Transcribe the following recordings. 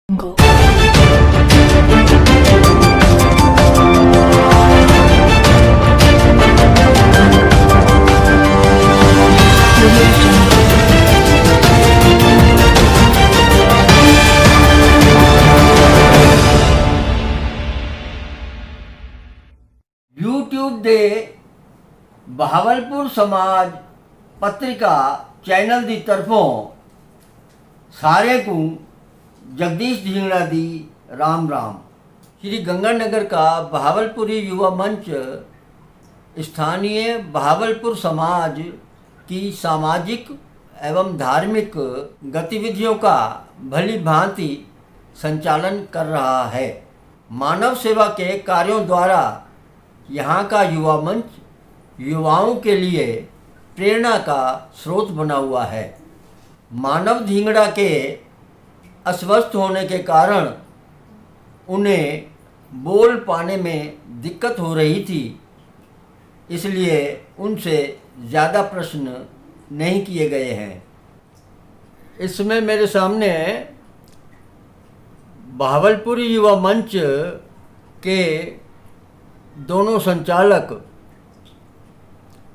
Go. YouTube ਦੇ ਬਹਾਵਲਪੁਰ ਸਮਾਜ ਪੱਤਰਿਕਾ channel ਦੀ ਤਰਫੋਂ सारे को जगदीश ढींगड़ा दी राम राम। श्री गंगानगर का बहावलपुरी युवा मंच स्थानीय बहावलपुर समाज की सामाजिक एवं धार्मिक गतिविधियों का भली भांति संचालन कर रहा है। मानव सेवा के कार्यों द्वारा यहाँ का युवा मंच युवाओं के लिए प्रेरणा का स्रोत बना हुआ है। मानव ढींगड़ा के अस्वस्थ होने के कारण उन्हें बोल पाने में दिक्कत हो रही थी, इसलिए उनसे ज़्यादा प्रश्न नहीं किए गए हैं। इसमें मेरे सामने बहावलपुर युवा मंच के दोनों संचालक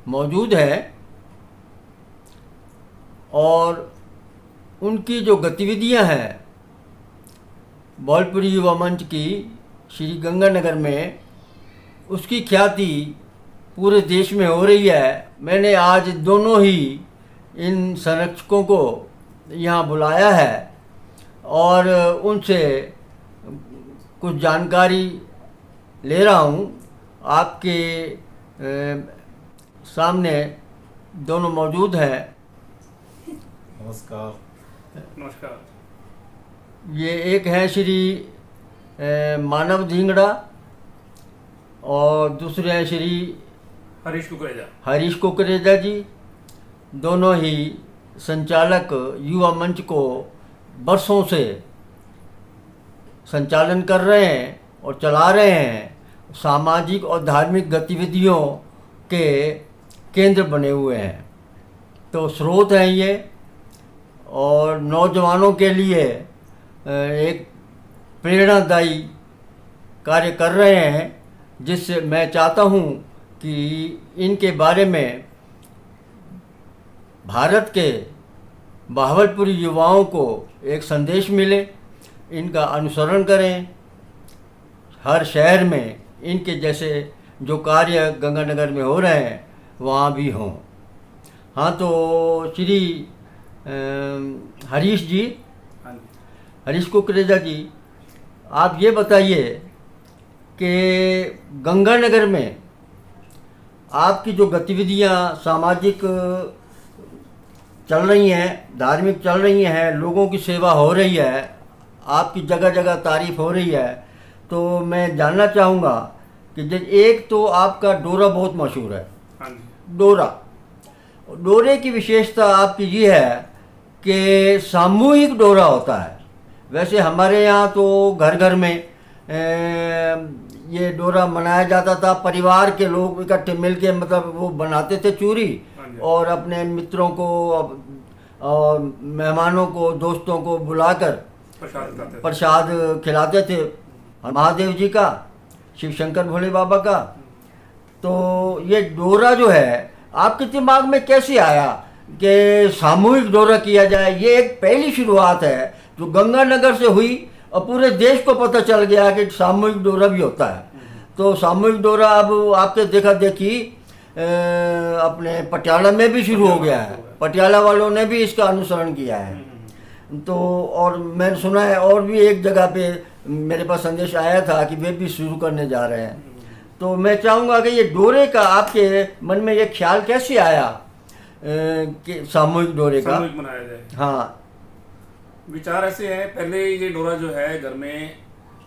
मौजूद हैं और उनकी जो गतिविधियां हैं बहावलपुर युवा मंच की श्री गंगानगर में, उसकी ख्याति पूरे देश में हो रही है। मैंने आज दोनों ही इन संरक्षकों को यहाँ बुलाया है और उनसे कुछ जानकारी ले रहा हूँ। आपके सामने दोनों मौजूद हैं। नमस्कार। ये एक है श्री मानव ढींगड़ा और दूसरे हैं श्री हरीश कुकरेजा जी। दोनों ही संचालक युवा मंच को बरसों से संचालन कर रहे हैं और चला रहे हैं। सामाजिक और धार्मिक गतिविधियों के केंद्र बने हुए हैं, तो स्रोत हैं ये, और नौजवानों के लिए एक प्रेरणादायी कार्य कर रहे हैं, जिससे मैं चाहता हूं कि इनके बारे में भारत के बहावलपुरी युवाओं को एक संदेश मिले, इनका अनुसरण करें। हर शहर में इनके जैसे जो कार्य गंगानगर में हो रहे हैं वहाँ भी हों। हाँ, तो श्री हरीश जी, हरीश कुकरेजा जी, आप ये बताइए कि गंगानगर में आपकी जो गतिविधियां सामाजिक चल रही हैं, धार्मिक चल रही हैं, लोगों की सेवा हो रही है, आपकी जगह जगह तारीफ हो रही है, तो मैं जानना चाहूँगा कि एक तो आपका डोरा बहुत मशहूर है। डोरे की विशेषता आपकी ये है कि सामूहिक डोरा होता है। वैसे हमारे यहाँ तो घर घर में ये डोरा मनाया जाता था, परिवार के लोग इकट्ठे मिलके मतलब वो बनाते थे चूरी और अपने मित्रों को और मेहमानों को, दोस्तों को बुलाकर प्रसाद खिलाते थे, महादेव जी का, शिव शंकर भोले बाबा का। तो ये डोरा जो है आपके दिमाग में कैसे आया कि सामूहिक डोरा किया जाए? ये एक पहली शुरुआत है जो गंगानगर से हुई और पूरे देश को पता चल गया कि सामूहिक डोरा भी होता है। तो सामूहिक डोरा अब आपके देखा देखी अपने पटियाला में भी शुरू हो गया है, पटियाला वालों ने भी इसका अनुसरण किया है। तो और मैंने सुना है और भी एक जगह पे मेरे पास संदेश आया था कि वे भी शुरू करने जा रहे हैं। तो मैं चाहूँगा कि ये डोरे का आपके मन में ये ख्याल कैसे आया कि सामूहिक डोरे का मनाया जाए? हाँ, विचार ऐसे है, पहले ये डोरा जो है घर में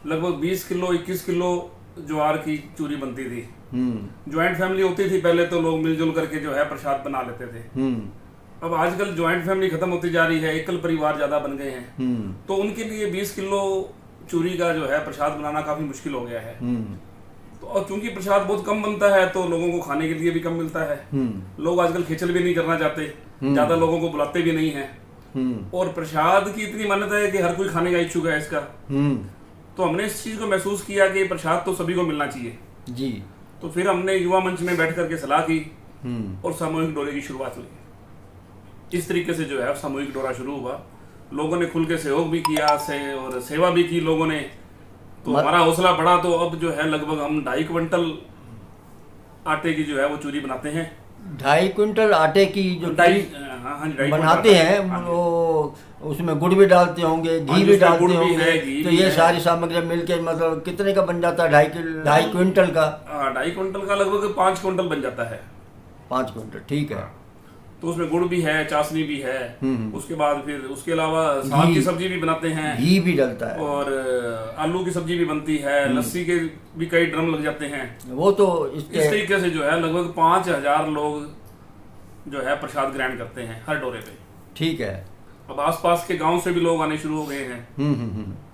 लगभग 20 किलो 21 किलो ज्वार की चूरी बनती थी। ज्वाइंट फैमिली होती थी पहले, तो लोग मिलजुल करके जो है प्रसाद बना लेते थे। अब आजकल ज्वाइंट फैमिली खत्म होती जा रही है, एकल परिवार ज्यादा बन गए हैं, तो उनके लिए 20 किलो चूरी का जो है प्रसाद बनाना काफी मुश्किल हो गया है। तो और क्योंकि प्रसाद बहुत कम बनता है तो लोगों को खाने के लिए भी कम मिलता है। लोग आजकल खिचल भी नहीं करना चाहते, ज्यादा लोगों को बुलाते भी नहीं है। और प्रसाद की इतनी मान्यता है कि हर कोई खाने का इच्छुक है इसका। तो हमने इस चीज को महसूस किया कि प्रसाद तो सभी को मिलना चाहिए जी। तो फिर हमने युवा मंच में बैठ करके सलाह की और सामूहिक डोरे की शुरुआत हुई। इस तरीके से जो है सामूहिक डोरा शुरू हुआ, लोगों ने खुल के सहयोग भी किया और सेवा भी की लोगों ने, तो हमारा हौसला बढ़ा। तो अब जो है लगभग हम 2.5 क्विंटल आटे की जो है वो चूरी बनाते हैं। 2.5 क्विंटल आटे की जो बनाते हैं वो उसमें गुड़ भी डालते होंगे, घी भी डालते होंगे, तो ये सारी सामग्री मिलके मतलब कितने का बन जाता है? 2.5 क्विंटल का? 2.5 क्विंटल का लगभग 5 क्विंटल बन जाता है। 5 क्विंटल, ठीक है। तो उसमें गुड़ भी है, चाशनी भी है, उसके बाद फिर उसके अलावा साग की सब्जी भी बनाते हैं, घी भी डलता है, और आलू की सब्जी भी बनती है, लस्सी के भी कई ड्रम लग जाते हैं। वो तो इस तरीके से जो है लगभग 5000 लोग जो है प्रसाद ग्रहण करते हैं हर डोरे पे। ठीक है। अब आसपास के गांव से भी लोग आने शुरू हो गए हैं,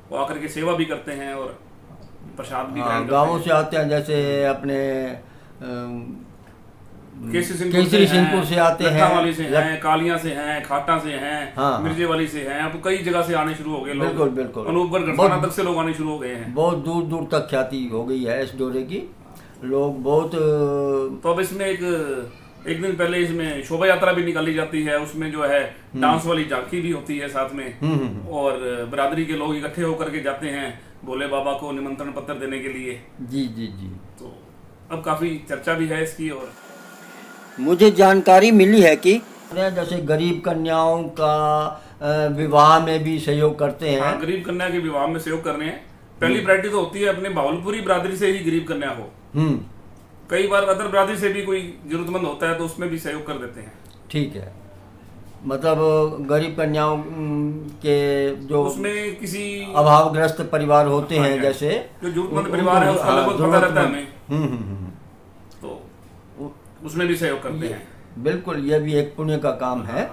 वो आकर के सेवा भी करते हैं और प्रसाद भी ग्रहण करते हैं। गाँवों से आते हैं, जैसे अपने केसरी सिंहपुर से आते हैं, वाली से हैं, कालिया से हैं, खाटा से हैं, मिर्जे वाली से हैं, अब कई जगह से आने शुरू हो गए लोग। बिल्कुल बिल्कुल। अनूपगढ़ गढ़वाना तक से लोग आने शुरू हो गए हैं। बहुत दूर दूर तक ख्याति हो गई है इस डोरे की, लोग बहुत। तो अब इसमें एक दिन पहले इसमें शोभा यात्रा भी निकाली जाती है, उसमें जो है डांस वाली झांकी भी होती है साथ में, और बरादरी के लोग इकट्ठे होकर के जाते हैं भोले बाबा को निमंत्रण पत्र देने के लिए। जी जी जी। तो अब काफी चर्चा भी है इसकी। और मुझे जानकारी मिली है कि जैसे गरीब कन्याओं का विवाह में भी सहयोग करते हैं। हाँ, गरीब कन्या के विवाह में सहयोग करने हैं। पहली प्रायोरिटी तो होती है अपने भावलपुरी बरादरी से ही गरीब कन्या हो। कई बार अदर बरादरी से भी कोई जरूरतमंद होता है तो उसमें भी सहयोग कर देते हैं। ठीक है। मतलब गरीब कन्याओं के जो उसमें किसी अभावग्रस्त परिवार होते हैं, जैसे जो जरूरतमंद परिवार है उसका लगभग पता रहता है हमें, तो उसमें भी सहयोग करते हैं। बिल्कुल, ये भी एक पुण्य का काम है,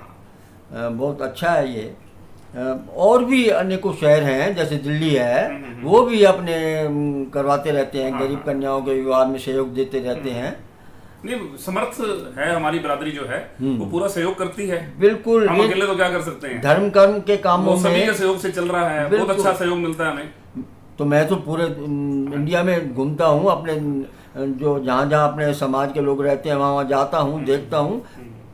बहुत अच्छा है ये। और भी अनेकों शहर हैं, जैसे दिल्ली है, वो भी अपने करवाते रहते हैं, गरीब कन्याओं के विवाह में सहयोग देते रहते हैं। नहीं, समर्थ है हमारी बरादरी जो है वो पूरा सहयोग करती है। बिल्कुल, हम अकेले तो क्या कर सकते हैं। धर्म कर्म के कामों में सभी के सहयोग से चल रहा है, बहुत अच्छा सहयोग मिलता है हमें। तो मैं तो पूरे इंडिया में घूमता हूँ, अपने जो जहाँ जहाँ अपने समाज के लोग रहते हैं वहाँ जाता हूँ, देखता हूँ,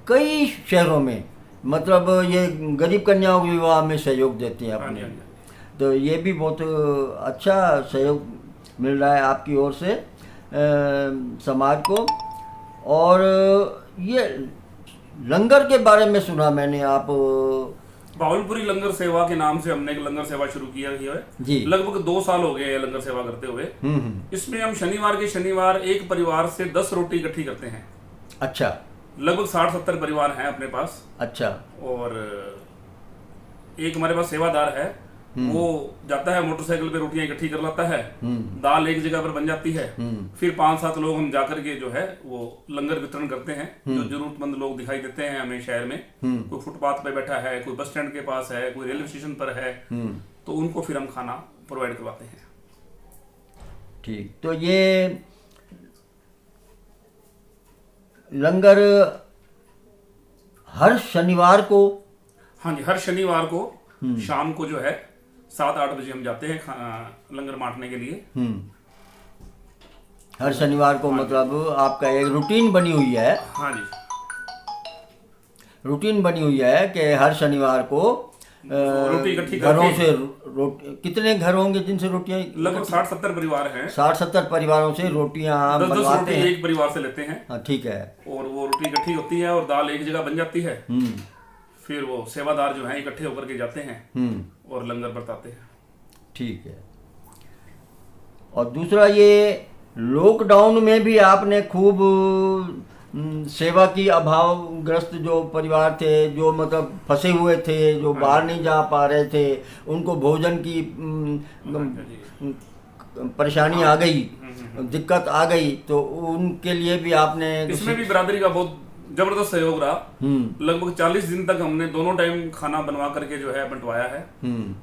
कई शहरों में मतलब ये गरीब कन्याओं के विवाह में सहयोग देते हैं अपने। तो ये भी बहुत अच्छा सहयोग मिल रहा है आपकी ओर से समाज को। और ये लंगर के बारे में सुना मैंने, आप भावलपुरी लंगर सेवा के नाम से हमने एक लंगर सेवा शुरू किया है जी। लगभग 2 साल हो गए लंगर सेवा करते हुए। इसमें हम शनिवार के शनिवार एक परिवार से 10 रोटी इकट्ठी करते हैं। अच्छा। लगभग 60-70 परिवार हैं अपने पास। अच्छा। और एक हमारे पास सेवादार है, वो जाता है मोटरसाइकिल पे रोटियां इकट्ठी कर लाता है, दाल एक जगह पर बन जाती है, फिर 5-7 लोग हम जाकर के जो है वो लंगर वितरण करते हैं। जो जरूरतमंद लोग दिखाई देते हैं हमें शहर में, कोई फुटपाथ पे बैठा है, कोई बस स्टैंड के पास है, कोई रेलवे स्टेशन पर है, तो उनको फिर हम खाना प्रोवाइड करवाते हैं। ठीक। तो ये लंगर हर शनिवार को? हाँ जी, हर शनिवार को शाम को जो है 7-8 बजे हम जाते हैं लंगर बांटने के लिए। हर शनिवार को। मतलब आपका एक रूटीन बनी हुई है? हाँ जी, रूटीन बनी हुई है कि हर शनिवार को रोटी इकट्ठी घरों से कितने घर होंगे जिनसे रोटियां? लगभग 60-70 परिवार हैं। 60-70 परिवारों से रोटियां बनवाते हैं। एक परिवार से लेते हैं। हाँ, ठीक है। और वो रोटी इकट्ठी होती है और दाल एक जगह बन जाती है। फिर वो सेवादार जो हैं इकट्ठे होकर के जाते हैं और लंगर बरताते हैं। ठीक है। और दूसरा, ये लॉकडाउन में भी आपने खूब सेवा की। अभावग्रस्त जो परिवार थे, जो मतलब फंसे हुए थे, जो बाहर नहीं जा पा रहे थे, उनको भोजन की परेशानी आ गई, दिक्कत आ गई, तो उनके लिए भी आपने। इसमें भी बरादरी का बहुत जबरदस्त सहयोग रहा। लगभग 40 दिन तक हमने दोनों टाइम खाना बनवा करके जो है बंटवाया है।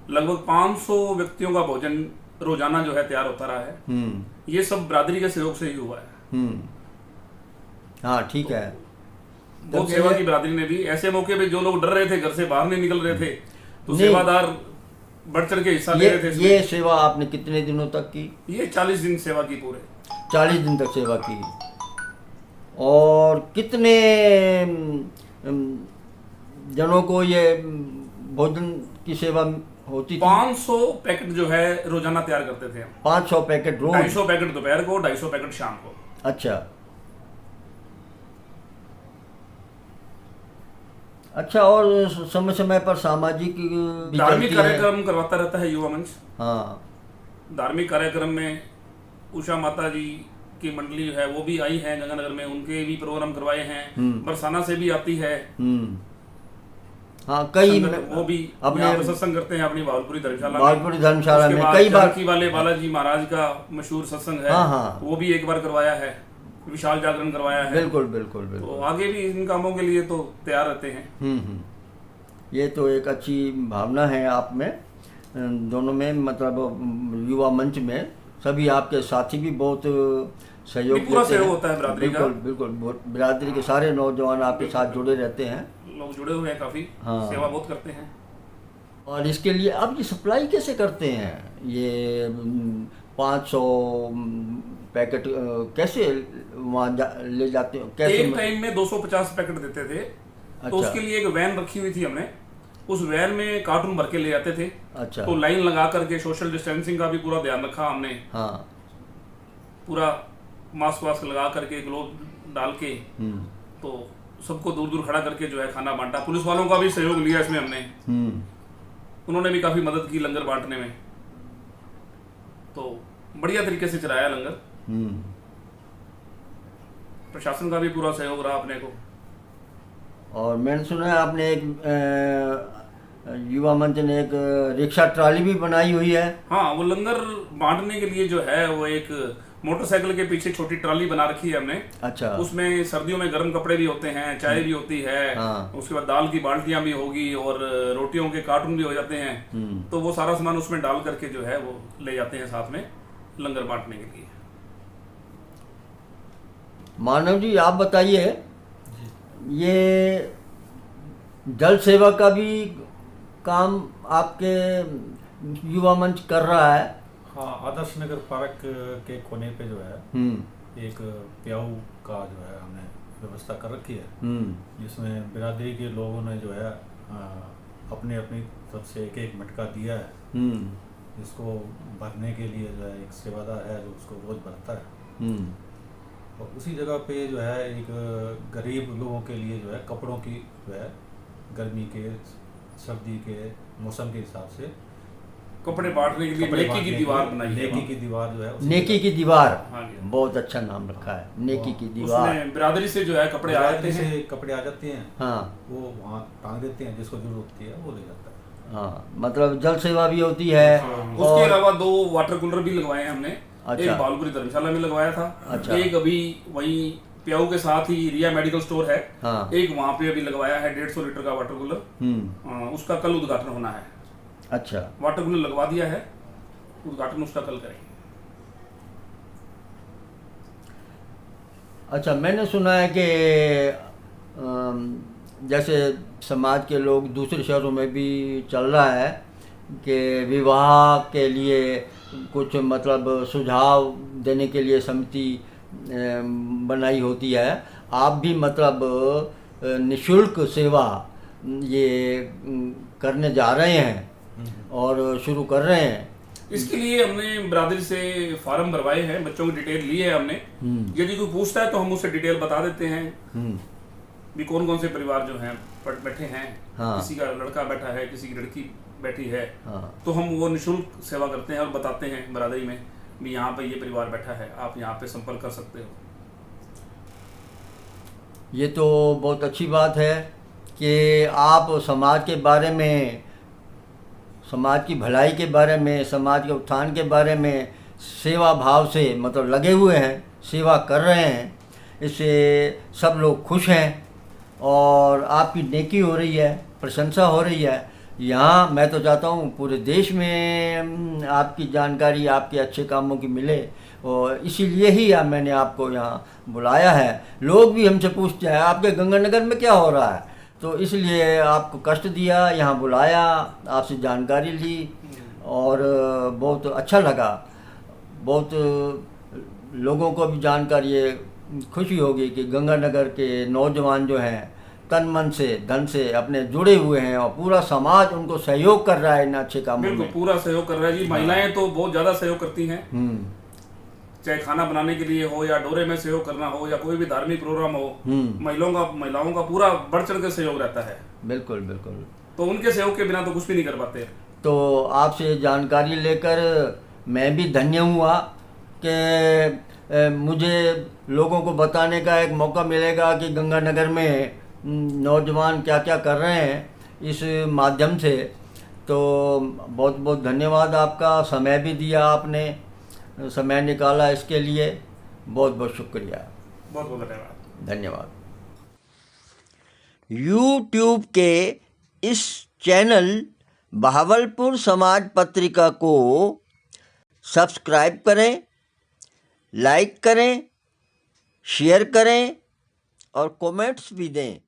लगभग 500 व्यक्तियों का भोजन रोजाना जो है तैयार होता रहा है। ये सब बरादरी के सहयोग से ही हुआ है। हाँ, ठीक है। बहुत सेवा की बिरादरी ने भी। ऐसे मौके पे जो लोग डर रहे थे, घर से बाहर नहीं निकल रहे थे, तो नहीं। सेवादार बढ़ चढ़ के हिस्सा ले रहे थे इसमें। ये सेवा आपने कितने दिनों तक की? ये 40 दिन सेवा की पूरे। 40 दिन तक सेवा की। और कितने जनों को ये भोजन की सेवा होती थी? 500 पैकेट जो है रोजाना तैयार करते थे हम। 500 पैकेट रोज? 250 पैकेट दोपहर को, 250 पैकेट शाम को। अच्छा, और समय समय पर सामाजिक भी धार्मिक चलती है? कार्यक्रम करवाता रहता है युवा मंच। हाँ। धार्मिक कार्यक्रम में उषा माता जी की मंडली जो है वो भी आई है गंगानगर में, उनके भी प्रोग्राम करवाए हैं। बरसाना से भी आती है। हाँ, कई वो भी अपने सत्संग करते हैं अपनी भावलपुरी धर्मशाला में कई बार। वाले बालाजी महाराज का मशहूर सत्संग है। हाँ। वो भी एक बार करवाया है, विशाल जागरण करवाया है। बिल्कुल बिल्कुल बिल्कुल। तो आगे भी इन कामों के लिए तो तैयार रहते हैं। ये तो एक अच्छी भावना है आप में, दोनों में, मतलब युवा मंच में सभी आपके साथी भी बहुत सहयोग पूरा देते सहयोग हैं। होता है बिरादरी का। बिल्कुल बिरादरी के सारे नौजवान आपके साथ जुड़े रहते हैं। लोग जुड़े हुए हैं काफी। हाँ। सेवा बहुत करते हैं। और इसके लिए आप ये सप्लाई कैसे करते हैं? ये 500 पैकेट कैसे वहाँ ले जाते हो? कैसे? एक टाइम में 250 पैकेट देते थे। अच्छा। तो उसके लिए एक वैन रखी हुई थी हमने, उस वैन में कार्टून भर के ले जाते थे। अच्छा। तो लाइन लगा करके सोशल डिस्टेंसिंग का भी पूरा ध्यान रखा हमने। हाँ। पूरा मास्क वास्क लगा करके, ग्लोव डाल के, तो सबको दूर दूर खड़ा करके जो है खाना बांटा। पुलिस वालों का भी सहयोग लिया इसमें हमने। उन्होंने भी काफी मदद की लंगर बांटने में। तो बढ़िया तरीके से चलाया लंगर। प्रशासन का भी पूरा सहयोग रहा अपने को। और मैंने सुना है आपने एक युवा मंच ने एक रिक्शा ट्राली भी बनाई हुई है। हाँ, वो लंगर बांटने के लिए जो है वो एक मोटरसाइकिल के पीछे छोटी ट्राली बना रखी है हमने। अच्छा। उसमें सर्दियों में गर्म कपड़े भी होते हैं, चाय भी होती है। हाँ। उसके बाद दाल की बाल्टियां भी होगी और रोटियों के कार्टून भी हो जाते हैं। तो वो सारा सामान उसमें डाल करके जो है वो ले जाते हैं साथ में लंगर बांटने के लिए। मानव जी, आप बताइए, ये जल सेवा का भी काम आपके युवा मंच कर रहा है? हाँ, आदर्श नगर पार्क के कोने पे जो है एक प्याऊ का जो है हमने व्यवस्था कर रखी है, जिसमें बिरादरी के लोगों ने जो है अपने अपनी तरफ से एक मटका दिया है, जिसको भरने के लिए जो है एक सेवादार है जो उसको रोज भरता है। और उसी जगह पे जो है एक गरीब लोगों के लिए जो है कपड़ों की जो है गर्मी के सर्दी के मौसम के हिसाब से कपड़े बांटने के लिए नेकी की दीवार बनाई है। नेकी की दीवार जो है, नेकी की दीवार। हाँ, बहुत अच्छा नाम रखा है, नेकी की दीवार। उसमें बिरादरी से जो है कपड़े आ जाते हैं। कपड़े आ जाते हैं। हाँ। वो वहाँ टांग देते हैं, जिसको जरूरत होती है वो ले जाता है। हाँ, मतलब जल सेवा भी होती है। उसके अलावा 2 वाटर कूलर भी लगवाए हैं हमने। अच्छा। एक भावलपुरी धर्मशाला में लगवाया था। अच्छा। एक अभी वही प्याऊ के साथ ही रिया मेडिकल स्टोर है। हाँ। एक वहाँ पे अभी लगवाया है 150 लीटर का वाटर कूलर। उसका कल उद्घाटन होना है। अच्छा। वाटर कूलर लगवा दिया है, उद्घाटन उसका कल करेंगे। अच्छा, मैंने सुना है कि जैसे समाज के लोग दूसरे शहरों में भी चल रहा है कि विवाह के लिए कुछ मतलब सुझाव देने के लिए समिति बनाई होती है। आप भी मतलब निःशुल्क सेवा ये करने जा रहे हैं और शुरू कर रहे हैं। इसके लिए हमने बिरादरी से फॉर्म भरवाए हैं, बच्चों की डिटेल ली है हमने। यदि कोई पूछता है तो हम उसे डिटेल बता देते हैं भी कौन कौन से परिवार जो हैं बैठे हैं। हाँ। किसी का लड़का बैठा है, किसी की लड़की बैठी है। हाँ। तो हम वो निःशुल्क सेवा करते हैं और बताते हैं बिरादरी में भी यहाँ पे ये परिवार बैठा है, आप यहाँ पे संपर्क कर सकते हो। ये तो बहुत अच्छी बात है कि आप समाज के बारे में, समाज की भलाई के बारे में, समाज के उत्थान के बारे में सेवा भाव से मतलब लगे हुए हैं, सेवा कर रहे हैं। इससे सब लोग खुश हैं और आपकी नेकी हो रही है, प्रशंसा हो रही है। यहाँ मैं तो चाहता हूँ पूरे देश में आपकी जानकारी, आपके अच्छे कामों की मिले, और इसीलिए ही मैंने आपको यहाँ बुलाया है। लोग भी हमसे पूछते हैं आपके गंगानगर में क्या हो रहा है, तो इसलिए आपको कष्ट दिया, यहाँ बुलाया, आपसे जानकारी ली और बहुत अच्छा लगा। बहुत लोगों को भी जानकारी है, खुशी होगी कि गंगानगर के नौजवान जो हैं तन मन से धन से अपने जुड़े हुए हैं और पूरा समाज उनको सहयोग कर रहा है इन अच्छे कामों में। बिल्कुल पूरा सहयोग कर रहा है जी। महिलाएं तो बहुत ज़्यादा सहयोग करती हैं, चाहे खाना बनाने के लिए हो या डोरे में सहयोग करना हो या कोई भी धार्मिक प्रोग्राम हो, महिलाओं का पूरा बढ़ चढ़ के सहयोग रहता है। बिल्कुल बिल्कुल। तो उनके सहयोग के बिना तो कुछ भी नहीं कर पाते। तो आपसे जानकारी लेकर मैं भी धन्य हुआ कि मुझे लोगों को बताने का एक मौका मिलेगा कि गंगानगर में नौजवान क्या क्या कर रहे हैं इस माध्यम से। तो बहुत बहुत धन्यवाद आपका, समय भी दिया आपने, समय निकाला इसके लिए बहुत बहुत शुक्रिया। बहुत बहुत धन्यवाद। धन्यवाद। YouTube के इस चैनल बहावलपुर समाज पत्रिका को सब्सक्राइब करें, लाइक करें, शेयर करें और कमेंट्स भी दें।